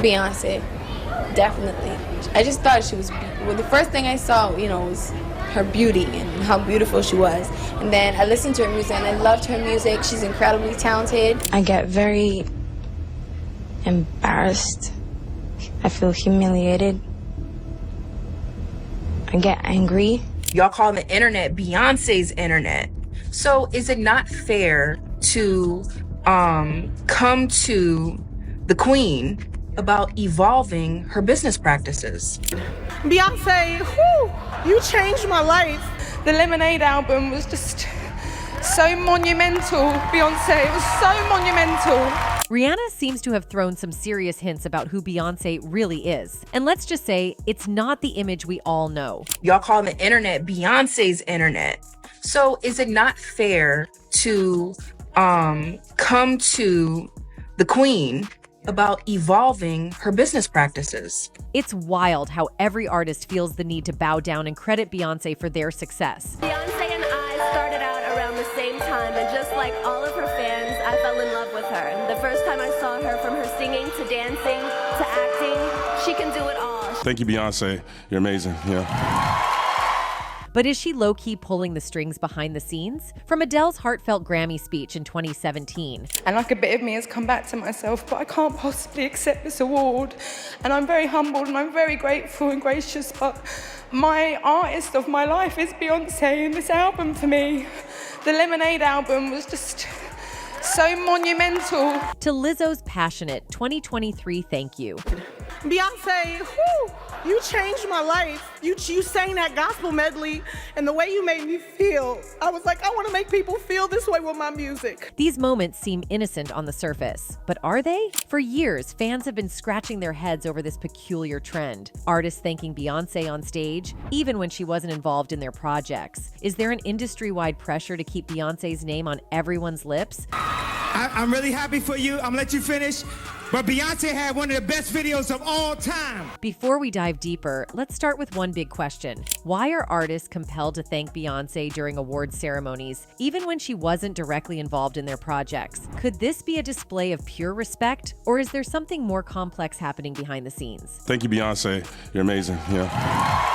Beyonce, definitely. I just thought she was, well, the first thing I saw, was her beauty and how beautiful she was. And then I listened to her music and I loved her music. She's incredibly talented. I get very embarrassed. I feel humiliated. I get angry. Y'all call the internet Beyonce's internet. So is it not fair to come to the queen about evolving her business practices? Beyonce, you changed my life. The Lemonade album was just so monumental, Beyonce. It was so monumental. Rihanna seems to have thrown some serious hints about who Beyonce really is. And let's just say, it's not the image we all know. Y'all call the internet Beyonce's internet. So is it not fair to come to the queen about evolving her business practices? It's wild how every artist feels the need to bow down and credit Beyonce for their success. Beyonce and I started out around the same time, and just like all of her fans, I fell in love with her. The first time I saw her, from her singing to dancing to acting, she can do it all. Thank you, Beyonce. You're amazing. Yeah. But is she low-key pulling the strings behind the scenes? From Adele's heartfelt Grammy speech in 2017. And like a bit of me has come back to myself, but I can't possibly accept this award. And I'm very humbled and I'm very grateful and gracious, but my artist of my life is Beyonce, and this album for me, the Lemonade album, was just so monumental. To Lizzo's passionate 2023 thank you. Beyonce, you changed my life. You sang that gospel medley, and the way you made me feel, I was like, I want to make people feel this way with my music. These moments seem innocent on the surface, but are they? For years, fans have been scratching their heads over this peculiar trend. Artists thanking Beyonce on stage, even when she wasn't involved in their projects. Is there an industry-wide pressure to keep Beyonce's name on everyone's lips? I'm really happy for you. I'm gonna let you finish. But Beyonce had one of the best videos of all time. Before we dive deeper, let's start with one big question. Why are artists compelled to thank Beyonce during award ceremonies, even when she wasn't directly involved in their projects? Could this be a display of pure respect, or is there something more complex happening behind the scenes? Thank you, Beyonce. You're amazing. Yeah.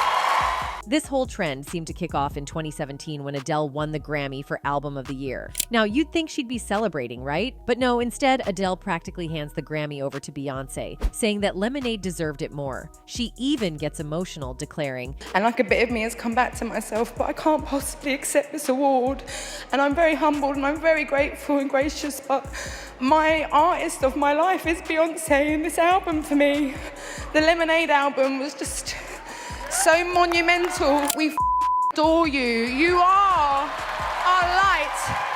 This whole trend seemed to kick off in 2017 when Adele won the Grammy for Album of the Year. Now, you'd think she'd be celebrating, right? But no, instead, Adele practically hands the Grammy over to Beyonce, saying that Lemonade deserved it more. She even gets emotional, declaring, and like a bit of me has come back to myself, but I can't possibly accept this award. And I'm very humbled and I'm very grateful and gracious, but my artist of my life is Beyonce, and this album for me, the Lemonade album, was just so monumental. We adore you. You are our light.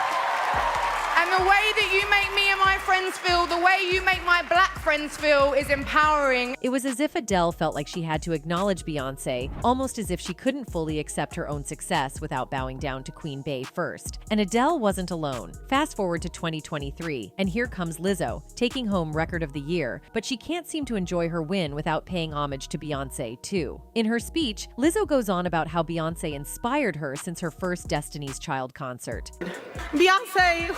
And the way that you make me and my friends feel, the way you make my black friends feel, is empowering. It was as if Adele felt like she had to acknowledge Beyonce, almost as if she couldn't fully accept her own success without bowing down to Queen Bey first. And Adele wasn't alone. Fast forward to 2023, and here comes Lizzo, taking home Record of the Year, but she can't seem to enjoy her win without paying homage to Beyonce, too. In her speech, Lizzo goes on about how Beyonce inspired her since her first Destiny's Child concert. Beyonce,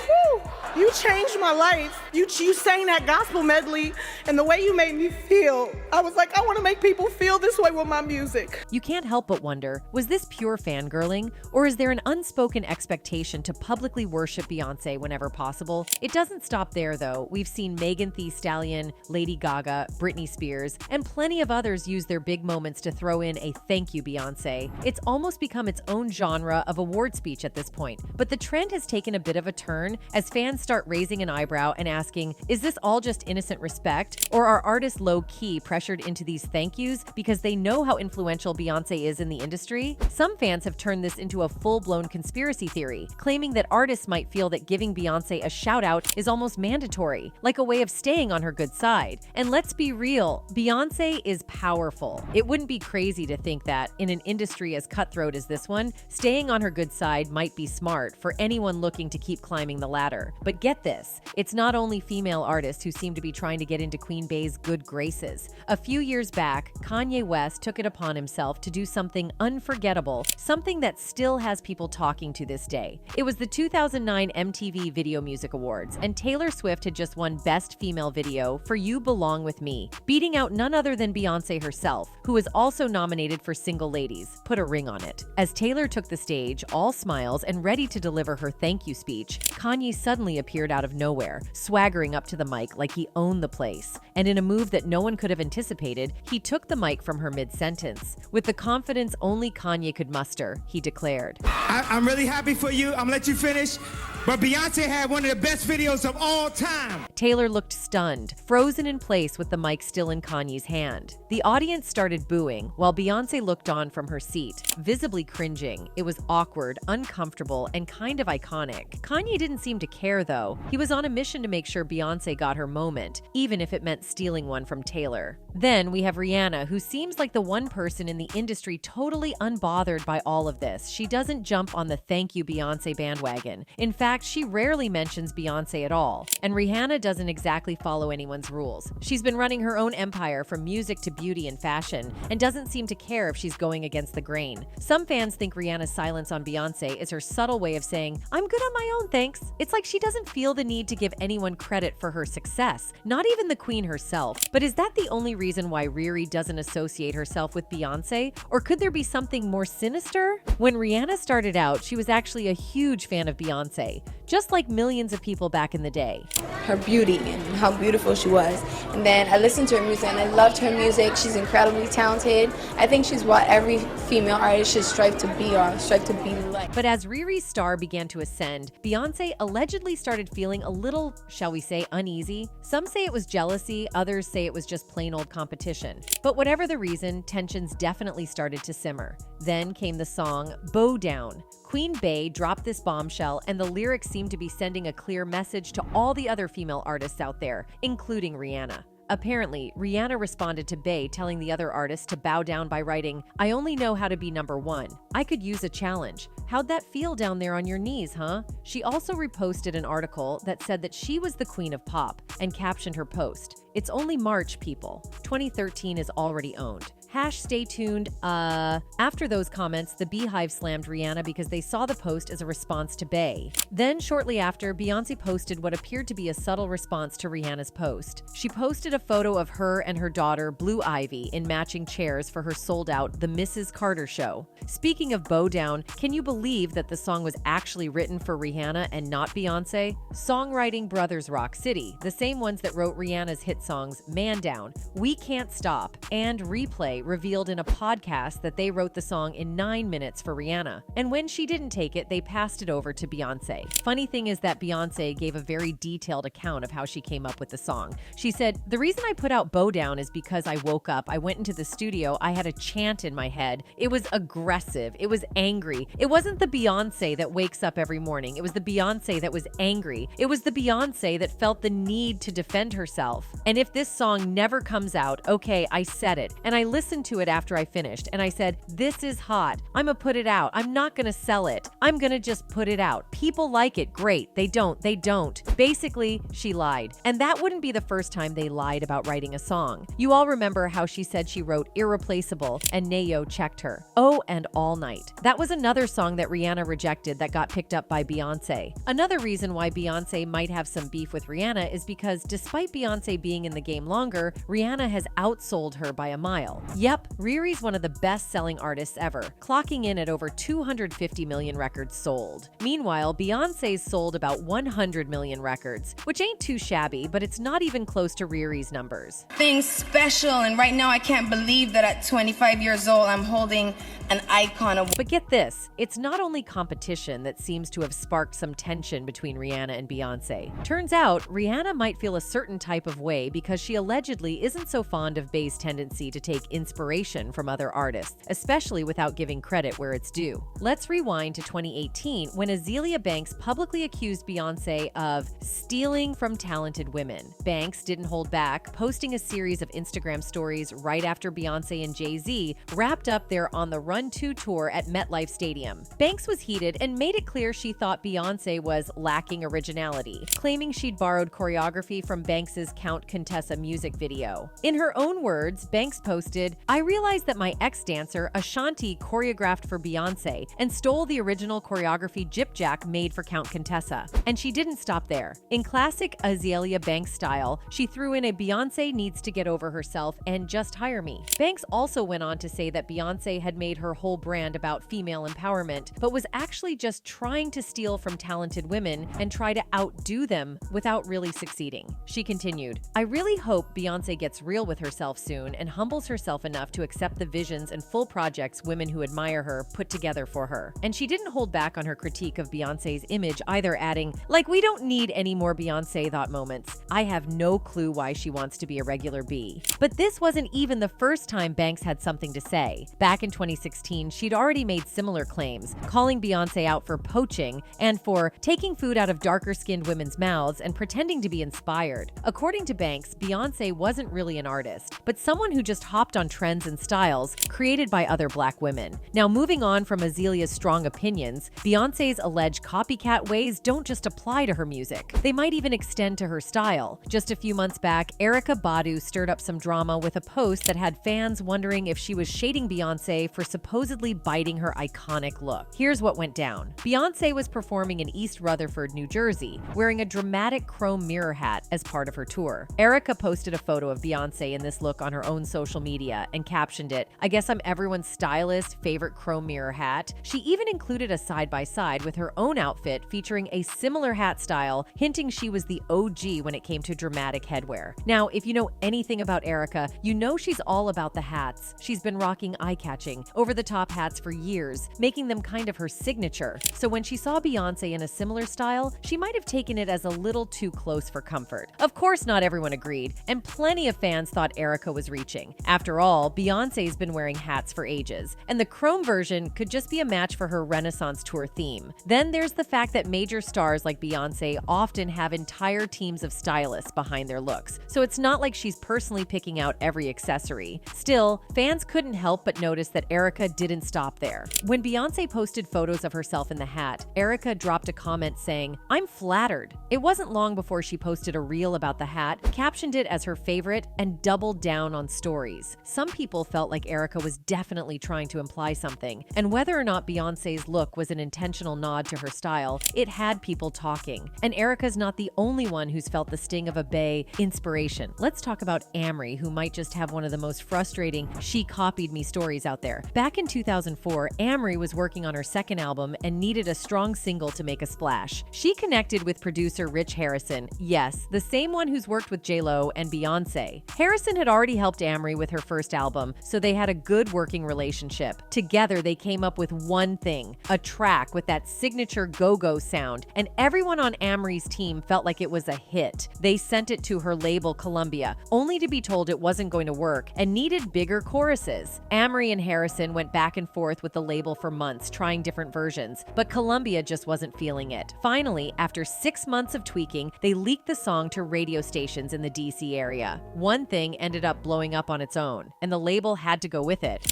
you changed my life. You sang that gospel medley, and the way you made me feel, I was like, I want to make people feel this way with my music. You can't help but wonder, was this pure fangirling, or is there an unspoken expectation to publicly worship Beyonce whenever possible? It doesn't stop there, though. We've seen Megan Thee Stallion, Lady Gaga, Britney Spears, and plenty of others use their big moments to throw in a thank you, Beyonce. It's almost become its own genre of award speech at this point. But the trend has taken a bit of a turn as fans start raising an eyebrow and asking, is this all just innocent respect? Or are artists low-key pressured into these thank yous because they know how influential Beyonce is in the industry? Some fans have turned this into a full-blown conspiracy theory, claiming that artists might feel that giving Beyonce a shout-out is almost mandatory, like a way of staying on her good side. And let's be real, Beyonce is powerful. It wouldn't be crazy to think that, in an industry as cutthroat as this one, staying on her good side might be smart for anyone looking to keep climbing the ladder. together. But get this, it's not only female artists who seem to be trying to get into Queen Bey's good graces. A few years back, Kanye West took it upon himself to do something unforgettable, something that still has people talking to this day. It was the 2009 MTV Video Music Awards, and Taylor Swift had just won Best Female Video for You Belong With Me, beating out none other than Beyonce herself, who was also nominated for Single Ladies. Put a ring on it. As Taylor took the stage, all smiles and ready to deliver her thank you speech, Kanye suddenly appeared out of nowhere, swaggering up to the mic like he owned the place. And in a move that no one could have anticipated, he took the mic from her mid-sentence. With the confidence only Kanye could muster, he declared, I'm really happy for you. I'm gonna let you finish. But Beyonce had one of the best videos of all time. Taylor looked stunned, frozen in place with the mic still in Kanye's hand. The audience started booing, while Beyonce looked on from her seat, visibly cringing. It was awkward, uncomfortable, and kind of iconic. Kanye didn't seem to care, though. He was on a mission to make sure Beyonce got her moment, even if it meant stealing one from Taylor. Then we have Rihanna, who seems like the one person in the industry totally unbothered by all of this. She doesn't jump on the thank you Beyonce bandwagon. In fact, she rarely mentions Beyonce at all. And Rihanna doesn't exactly follow anyone's rules. She's been running her own empire from music to beauty and fashion, and doesn't seem to care if she's going against the grain. Some fans think Rihanna's silence on Beyonce is her subtle way of saying, "I'm good on my own, thanks." It's like she doesn't feel the need to give anyone credit for her success, not even the queen herself. But is that the only reason why Riri doesn't associate herself with Beyonce? Or could there be something more sinister? When Rihanna started out, she was actually a huge fan of Beyonce, just like millions of people back in the day. Her beauty and how beautiful she was. And then I listened to her music and I loved her music. She's incredibly talented. I think she's what every female artist should strive to be or strive to be like. But as Riri's star began to ascend, Beyonce allegedly started feeling a little, shall we say, uneasy. Some say it was jealousy, others say it was just plain old competition. But whatever the reason, tensions definitely started to simmer. Then came the song Bow Down. Queen Bey dropped this bombshell, and the lyrics seemed to be sending a clear message to all the other female artists out there, including Rihanna. Apparently, Rihanna responded to Bey telling the other artists to bow down by writing, "I only know how to be number one. I could use a challenge. How'd that feel down there on your knees, huh?" She also reposted an article that said that she was the queen of pop and captioned her post, "It's only March, people. 2013 is already owned. Stay tuned, After those comments, the Beehive slammed Rihanna because they saw the post as a response to Bey. Then, shortly after, Beyonce posted what appeared to be a subtle response to Rihanna's post. She posted a photo of her and her daughter, Blue Ivy, in matching chairs for her sold-out The Mrs. Carter Show. Speaking of Bow Down, can you believe that the song was actually written for Rihanna and not Beyonce? Songwriting brothers Rock City, the same ones that wrote Rihanna's hit songs Man Down, We Can't Stop, and Replay, revealed in a podcast that they wrote the song in 9 minutes for Rihanna. And when she didn't take it, they passed it over to Beyonce. Funny thing is that Beyonce gave a very detailed account of how she came up with the song. She said, "The reason I put out Bow Down is because I woke up, I went into the studio, I had a chant in my head. It was aggressive, it was angry. It wasn't the Beyonce that wakes up every morning. It was the Beyonce that was angry. It was the Beyonce that felt the need to defend herself. And if this song never comes out, okay, I said it. And I listened to it after I finished, and I said, this is hot. I'm gonna put it out. I'm not gonna sell it. I'm gonna just put it out. People like it, great. They don't, they don't." Basically, she lied. And that wouldn't be the first time they lied about writing a song. You all remember how she said she wrote Irreplaceable and Nayo checked her. Oh, and All Night. That was another song that Rihanna rejected that got picked up by Beyonce. Another reason why Beyonce might have some beef with Rihanna is because despite Beyonce being in the game longer, Rihanna has outsold her by a mile. Yep, Riri's one of the best-selling artists ever, clocking in at over 250 million records sold. Meanwhile, Beyonce's sold about 100 million records, which ain't too shabby, but it's not even close to Riri's numbers. Thing special, and right now I can't believe that at 25 years old I'm holding an icon of. But get this, it's not only competition that seems to have sparked some tension between Rihanna and Beyonce. Turns out, Rihanna might feel a certain type of way because she allegedly isn't so fond of Bey's tendency to take inspiration from other artists, especially without giving credit where it's due. Let's rewind to 2018 when Azealia Banks publicly accused Beyonce of stealing from talented women. Banks didn't hold back, posting a series of Instagram stories right after Beyonce and Jay-Z wrapped up their On the Run Run 2 tour at MetLife Stadium. Banks was heated and made it clear she thought Beyonce was lacking originality, claiming she'd borrowed choreography from Banks's Count Contessa music video. In her own words, Banks posted, "I realized that my ex-dancer, Ashanti, choreographed for Beyonce and stole the original choreography Jip Jack made for Count Contessa." And she didn't stop there. In classic Azealia Banks style, she threw in a "Beyonce needs to get over herself and just hire me." Banks also went on to say that Beyonce had made her whole brand about female empowerment, but was actually just trying to steal from talented women and try to outdo them without really succeeding. She continued, "I really hope Beyonce gets real with herself soon and humbles herself enough to accept the visions and full projects women who admire her put together for her." And she didn't hold back on her critique of Beyonce's image either, adding, "Like, we don't need any more Beyonce thought moments. I have no clue why she wants to be a regular B." But this wasn't even the first time Banks had something to say. Back in 2016, she'd already made similar claims, calling Beyonce out for poaching and for taking food out of darker-skinned women's mouths and pretending to be inspired. According to Banks, Beyonce wasn't really an artist, but someone who just hopped on trends and styles created by other Black women. Now, moving on from Azelia's strong opinions, Beyonce's alleged copycat ways don't just apply to her music. They might even extend to her style. Just a few months back, Erykah Badu stirred up some drama with a post that had fans wondering if she was shading Beyonce for supposedly biting her iconic look. Here's what went down. Beyonce was performing in East Rutherford, New Jersey, wearing a dramatic chrome mirror hat as part of her tour. Erykah posted a photo of Beyonce in this look on her own social media and captioned it, "I guess I'm everyone's stylist favorite chrome mirror hat." She even included a side-by-side with her own outfit featuring a similar hat style, hinting she was the OG when it came to dramatic headwear. Now, if you know anything about Erykah, you know she's all about the hats. She's been rocking eye-catching, over-the-top hats for years, making them kind of her signature. So when she saw Beyonce in a similar style, she might have taken it as a little too close for comfort. Of course, not everyone agreed, and plenty of fans thought Erykah was reaching. After all, Beyonce's been wearing hats for ages, and the chrome version could just be a match for her Renaissance tour theme. Then there's the fact that major stars like Beyonce often have entire teams of stylists behind their looks, so it's not like she's personally picking out every accessory. Still, fans couldn't help but notice that Erykah didn't stop there. When Beyonce posted photos of herself in the hat, Erykah dropped a comment saying, "I'm flattered." It wasn't long before she posted a reel about the hat, captioned it as her favorite, and doubled down on stories. Some people felt like Erykah was definitely trying to imply something, and whether or not Beyonce's look was an intentional nod to her style, it had people talking. And Erykah's not the only one who's felt the sting of a Bey inspiration. Let's talk about Amri, who might just have one of the most frustrating "she copied me" stories out there. Back in 2004, Amri was working on her second album and needed a strong single to make a splash. She connected with producer Rich Harrison, yes, the same one who's worked with J.Lo and Beyonce. Harrison had already helped Amri with her first album, so they had a good working relationship. Together, they came up with one thing, a track with that signature go-go sound, and everyone on Amri's team felt like it was a hit. They sent it to her label Columbia, only to be told it wasn't going to work and needed bigger choruses. Amri and Harrison went back and forth with the label for months, trying different versions, but Columbia just wasn't feeling it. Finally, after 6 months of tweaking, they leaked the song to radio stations in the DC area. One Thing ended up blowing up on its own, and the label had to go with it.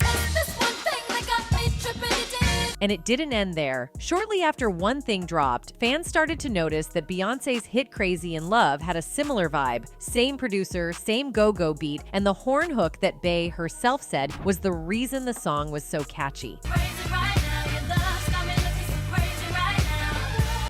And it didn't end there. Shortly after One Thing dropped, fans started to notice that Beyonce's hit Crazy in Love had a similar vibe. Same producer, same go-go beat, and the horn hook that Bey herself said was the reason the song was so catchy.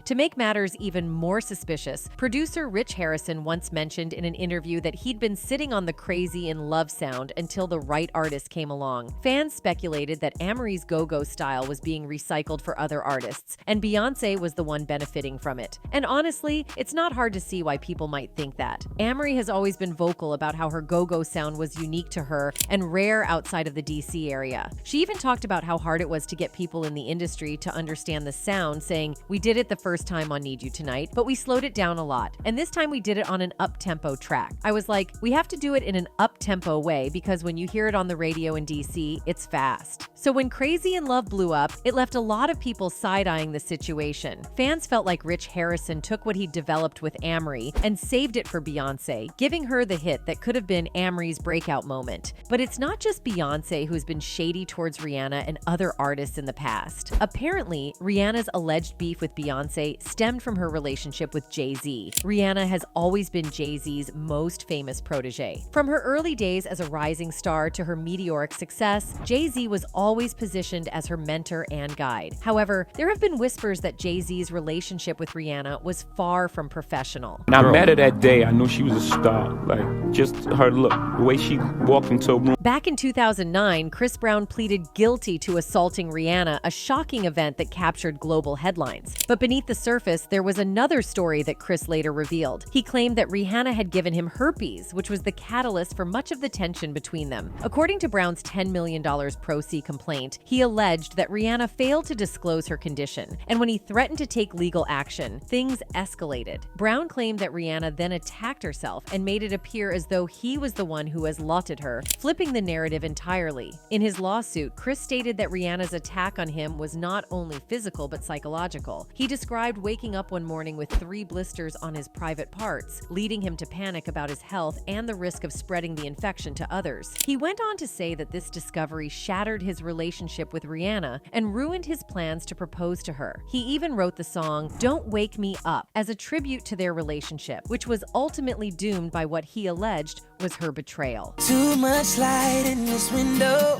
To make matters even more suspicious, producer Rich Harrison once mentioned in an interview that he'd been sitting on the Crazy in Love sound until the right artist came along. Fans speculated that Amri's go-go style was being recycled for other artists, and Beyonce was the one benefiting from it. And honestly, it's not hard to see why people might think that. Amri has always been vocal about how her go-go sound was unique to her and rare outside of the DC area. She even talked about how hard it was to get people in the industry to understand the sound, saying, "We did it the first first time on Need You Tonight, but we slowed it down a lot. And this time we did it on an up-tempo track. I was like, we have to do it in an up-tempo way because when you hear it on the radio in DC, it's fast. So when Crazy in Love blew up, it left a lot of people side-eyeing the situation. Fans felt like Rich Harrison took what he'd developed with Amory and saved it for Beyonce, giving her the hit that could have been Amory's breakout moment. But it's not just Beyonce who's been shady towards Rihanna and other artists in the past. Apparently, Rihanna's alleged beef with Beyonce stemmed from her relationship with Jay-Z. Rihanna has always been Jay-Z's most famous protege. From her early days as a rising star to her meteoric success, Jay-Z was always positioned as her mentor and guide. However, there have been whispers that Jay-Z's relationship with Rihanna was far from professional. When I met her that day, I knew she was a star. Like, just her look, the way she walked into a room. Back in 2009, Chris Brown pleaded guilty to assaulting Rihanna, a shocking event that captured global headlines. But beneath the surface, there was another story that Chris later revealed. He claimed that Rihanna had given him herpes, which was the catalyst for much of the tension between them. According to Brown's $10 million pro se complaint, he alleged that Rihanna failed to disclose her condition, and when he threatened to take legal action, things escalated. Brown claimed that Rihanna then attacked herself and made it appear as though he was the one who assaulted her, flipping the narrative entirely. In his lawsuit, Chris stated that Rihanna's attack on him was not only physical but psychological. He described waking up one morning with 3 blisters on his private parts, leading him to panic about his health and the risk of spreading the infection to others. He went on to say that this discovery shattered his relationship with Rihanna and ruined his plans to propose to her. He even wrote the song "Don't Wake Me Up" as a tribute to their relationship, which was ultimately doomed by what he alleged was her betrayal. Too much light in this window.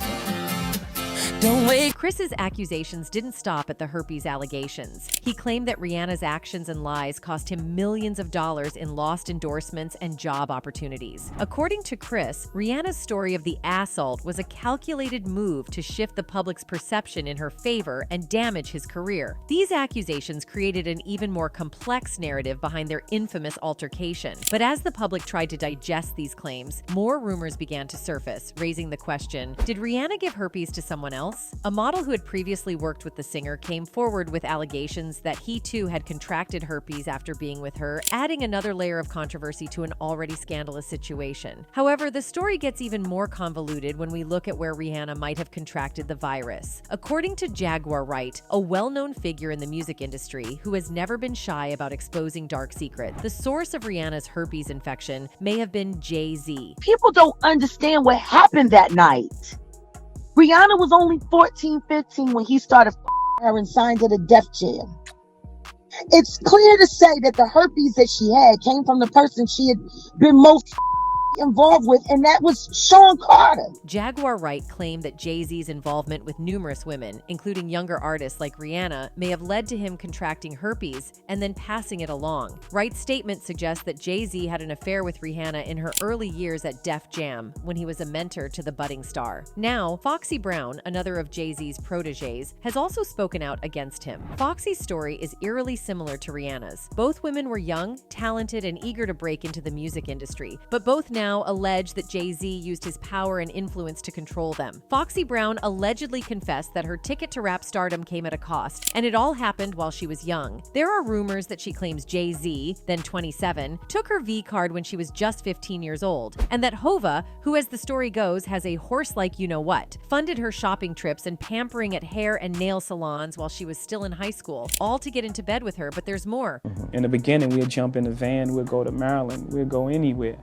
Don't wait. Chris's accusations didn't stop at the herpes allegations. He claimed that Rihanna's actions and lies cost him millions of dollars in lost endorsements and job opportunities. According to Chris, Rihanna's story of the assault was a calculated move to shift the public's perception in her favor and damage his career. These accusations created an even more complex narrative behind their infamous altercation. But as the public tried to digest these claims, more rumors began to surface, raising the question, did Rihanna give herpes to someone else? A model who had previously worked with the singer came forward with allegations that he too had contracted herpes after being with her, adding another layer of controversy to an already scandalous situation. However, the story gets even more convoluted when we look at where Rihanna might have contracted the virus. According to Jaguar Wright, a well-known figure in the music industry who has never been shy about exposing dark secrets, the source of Rihanna's herpes infection may have been Jay-Z. People don't understand what happened that night. Rihanna was only 14, 15 when he started her and signed to the Def Jam. It's clear to say that the herpes that she had came from the person she had been most involved with, and that was Sean Carter. Jaguar Wright claimed that Jay-Z's involvement with numerous women, including younger artists like Rihanna, may have led to him contracting herpes and then passing it along. Wright's statement suggests that Jay-Z had an affair with Rihanna in her early years at Def Jam, when he was a mentor to the budding star. Now, Foxy Brown, another of Jay-Z's proteges, has also spoken out against him. Foxy's story is eerily similar to Rihanna's. Both women were young, talented, and eager to break into the music industry, but both now allege that Jay-Z used his power and influence to control them. Foxy Brown allegedly confessed that her ticket to rap stardom came at a cost, and it all happened while she was young. There are rumors that she claims Jay-Z, then 27, took her V card when she was just 15 years old, and that Hova, who as the story goes has a horse-like you-know-what, funded her shopping trips and pampering at hair and nail salons while she was still in high school, all to get into bed with her. But there's more. In the beginning, we'd jump in the van, we'd go to Maryland, we'd go anywhere.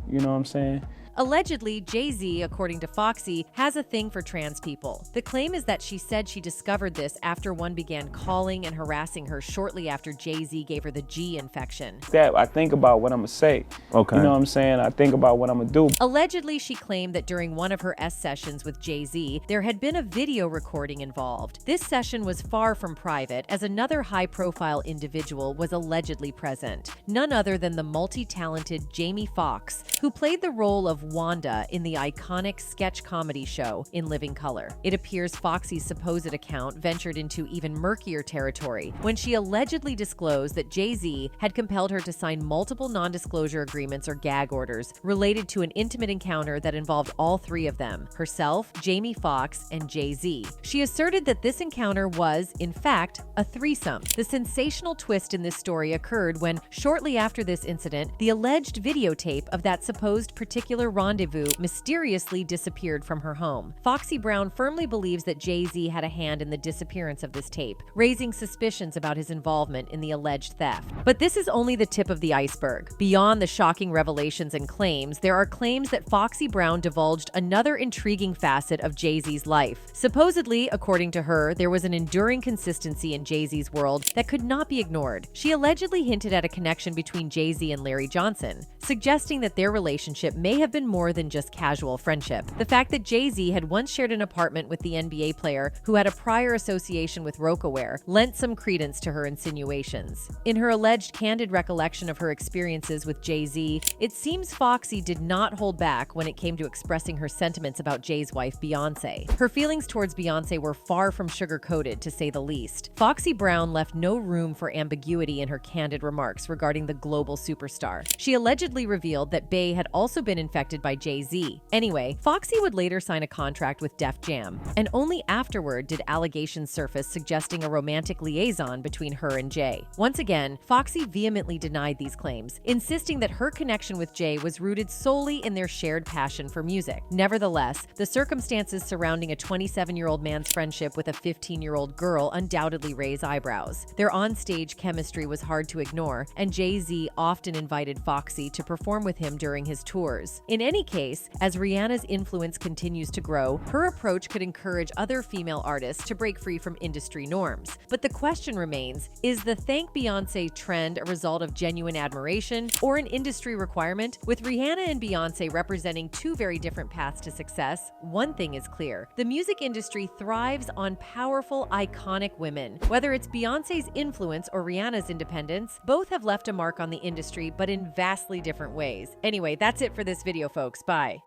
You know what I'm saying? Allegedly, Jay-Z, according to Foxy, has a thing for trans people. The claim is that she said she discovered this after one began calling and harassing her shortly after Jay-Z gave her the G infection. That I think about what I'm gonna say. Okay. You know what I'm saying? I think about what I'm gonna do. Allegedly, she claimed that during one of her sessions with Jay-Z, there had been a video recording involved. This session was far from private, as another high-profile individual was allegedly present. None other than the multi-talented Jamie Foxx, who played the role of Wanda in the iconic sketch comedy show In Living Color. It appears Foxy's supposed account ventured into even murkier territory when she allegedly disclosed that Jay-Z had compelled her to sign multiple non-disclosure agreements or gag orders related to an intimate encounter that involved all three of them, herself, Jamie Foxx, and Jay-Z. She asserted that this encounter was, in fact, a threesome. The sensational twist in this story occurred when, shortly after this incident, the alleged videotape of that supposed particular rendezvous mysteriously disappeared from her home. Foxy Brown firmly believes that Jay-Z had a hand in the disappearance of this tape, raising suspicions about his involvement in the alleged theft. But this is only the tip of the iceberg. Beyond the shocking revelations and claims, there are claims that Foxy Brown divulged another intriguing facet of Jay-Z's life. Supposedly, according to her, there was an enduring consistency in Jay-Z's world that could not be ignored. She allegedly hinted at a connection between Jay-Z and Larry Johnson, suggesting that their relationship may have been more than just casual friendship. The fact that Jay-Z had once shared an apartment with the NBA player who had a prior association with Rocawear lent some credence to her insinuations. In her alleged candid recollection of her experiences with Jay-Z, it seems Foxy did not hold back when it came to expressing her sentiments about Jay's wife, Beyonce. Her feelings towards Beyonce were far from sugar-coated, to say the least. Foxy Brown left no room for ambiguity in her candid remarks regarding the global superstar. She allegedly revealed that Bey had also been infected by Jay-Z. Anyway, Foxy would later sign a contract with Def Jam, and only afterward did allegations surface suggesting a romantic liaison between her and Jay. Once again, Foxy vehemently denied these claims, insisting that her connection with Jay was rooted solely in their shared passion for music. Nevertheless, the circumstances surrounding a 27-year-old man's friendship with a 15-year-old girl undoubtedly raise eyebrows. Their on-stage chemistry was hard to ignore, and Jay-Z often invited Foxy to perform with him during his tours. In any case, as Rihanna's influence continues to grow, her approach could encourage other female artists to break free from industry norms. But the question remains, is the Thank Beyonce trend a result of genuine admiration or an industry requirement? With Rihanna and Beyonce representing two very different paths to success, one thing is clear: the music industry thrives on powerful, iconic women. Whether it's Beyonce's influence or Rihanna's independence, both have left a mark on the industry, but in vastly different ways. Anyway, that's it for this video, folks. Bye.